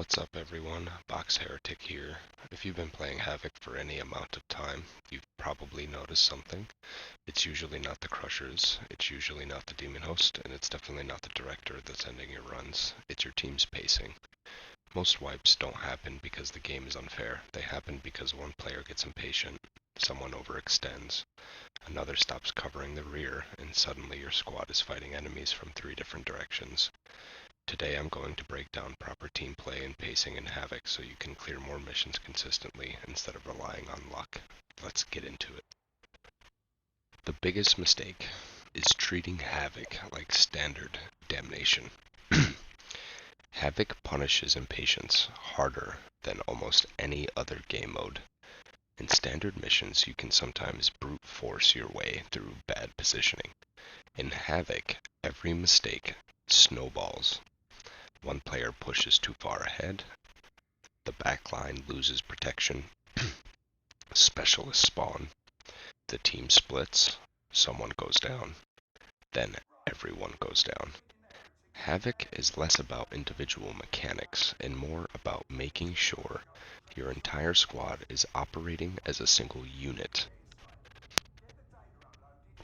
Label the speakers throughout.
Speaker 1: What's up everyone, Box Heretic here. If you've been playing Havoc for any amount of time, you've probably noticed something. It's usually not the Crushers, it's usually not the Demon Host, and it's definitely not the Director that's ending your runs. It's your team's pacing. Most wipes don't happen because the game is unfair. They happen because one player gets impatient, someone overextends, another stops covering the rear, and suddenly your squad is fighting enemies from 3 different directions. Today I'm going to break down proper team play and pacing in Havoc so you can clear more missions consistently instead of relying on luck. Let's get into it. The biggest mistake is treating Havoc like standard damnation. Havoc punishes impatience harder than almost any other game mode. In standard missions you can sometimes brute force your way through bad positioning. In Havoc, every mistake snowballs. One player pushes too far ahead, the backline loses protection, specialists spawn, the team splits, someone goes down, then everyone goes down. Havoc is less about individual mechanics and more about making sure your entire squad is operating as a single unit.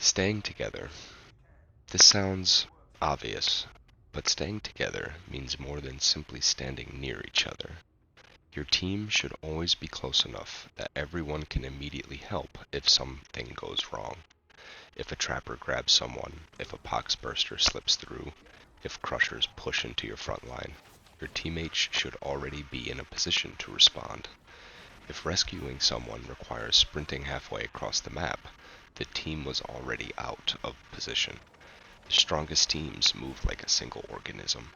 Speaker 1: Staying together. This sounds obvious, but staying together means more than simply standing near each other. Your team should always be close enough that everyone can immediately help if something goes wrong. If a trapper grabs someone, if a poxburster slips through, if crushers push into your front line, your teammates should already be in a position to respond. If rescuing someone requires sprinting halfway across the map, the team was already out of position. The strongest teams move like a single organism,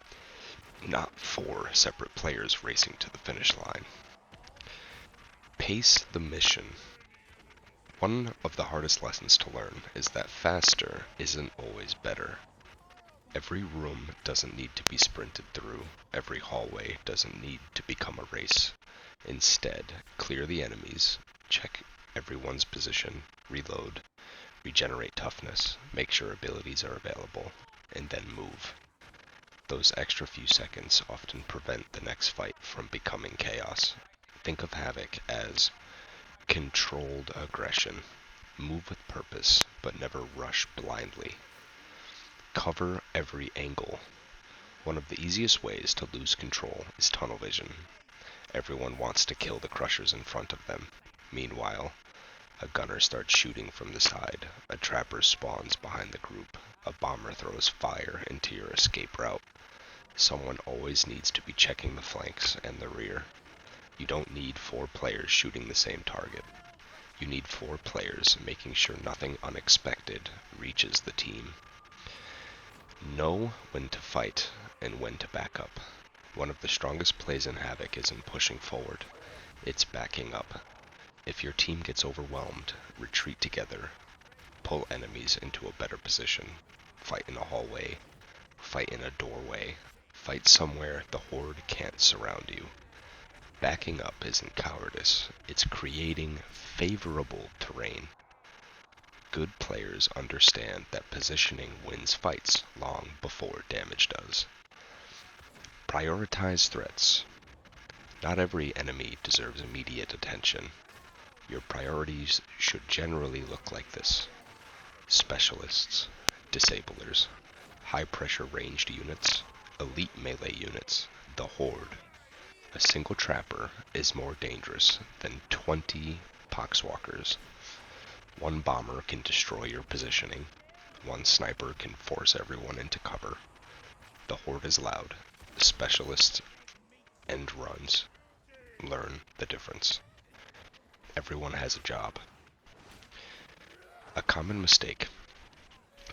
Speaker 1: not 4 separate players racing to the finish line. Pace the mission. One of the hardest lessons to learn is that faster isn't always better. Every room doesn't need to be sprinted through. Every hallway doesn't need to become a race. Instead, clear the enemies, check everyone's position, reload, regenerate toughness, make sure abilities are available, and then move. Those extra few seconds often prevent the next fight from becoming chaos. Think of Havoc as controlled aggression. Move with purpose, but never rush blindly. Cover every angle. One of the easiest ways to lose control is tunnel vision. Everyone wants to kill the crushers in front of them. Meanwhile, a gunner starts shooting from the side, a trapper spawns behind the group, a bomber throws fire into your escape route. Someone always needs to be checking the flanks and the rear. You don't need 4 players shooting the same target. You need 4 players making sure nothing unexpected reaches the team. Know when to fight and when to back up. One of the strongest plays in Havoc isn't pushing forward, it's backing up. If your team gets overwhelmed, retreat together. Pull enemies into a better position. Fight in a hallway. Fight in a doorway. Fight somewhere the horde can't surround you. Backing up isn't cowardice, it's creating favorable terrain. Good players understand that positioning wins fights long before damage does. Prioritize threats. Not every enemy deserves immediate attention. Your priorities should generally look like this: specialists, disablers, high-pressure ranged units, elite melee units, the horde. A single trapper is more dangerous than 20 poxwalkers. 1 bomber can destroy your positioning. 1 sniper can force everyone into cover. The horde is loud. The specialists end runs. Learn the difference. Everyone has a job. A common mistake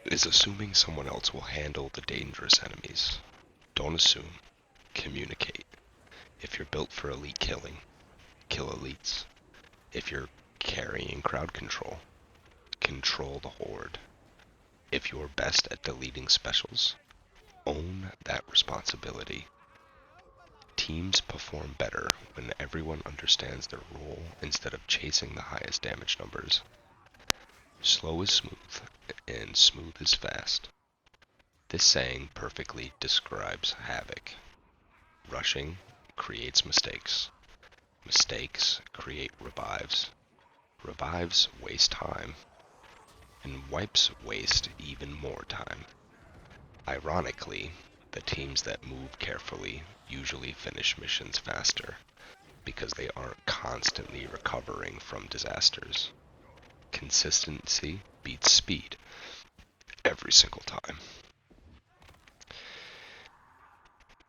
Speaker 1: is assuming someone else will handle the dangerous enemies. Don't assume. Communicate. If you're built for elite killing, kill elites. If you're carrying crowd control, control the horde. If you're best at deleting specials, own that responsibility. Teams perform better when everyone understands their role instead of chasing the highest damage numbers. Slow is smooth, and smooth is fast. This saying perfectly describes Havoc. Rushing, creates mistakes. Mistakes create revives. Revives waste time. And wipes waste even more time. Ironically, the teams that move carefully usually finish missions faster, because they aren't constantly recovering from disasters. Consistency beats speed every single time.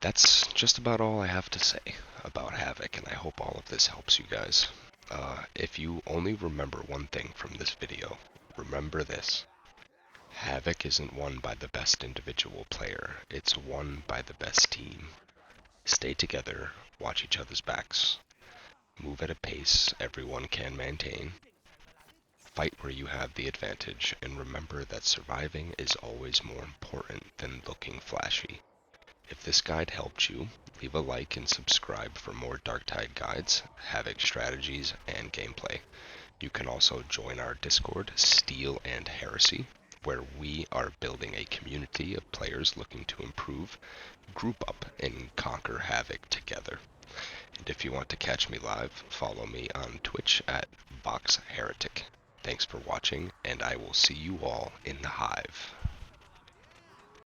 Speaker 1: That's just about all I have to say about Havoc, and I hope all of this helps you guys. If you only remember one thing from this video, remember this. Havoc isn't won by the best individual player, it's won by the best team. Stay together, watch each other's backs, move at a pace everyone can maintain, fight where you have the advantage, and remember that surviving is always more important than looking flashy. If this guide helped you, leave a like and subscribe for more Darktide guides, Havoc strategies, and gameplay. You can also join our Discord, Steel and Heresy, where we are building a community of players looking to improve, group up, and conquer Havoc together. And if you want to catch me live, follow me on Twitch at VoxHeretic. Thanks for watching, and I will see you all in the Hive.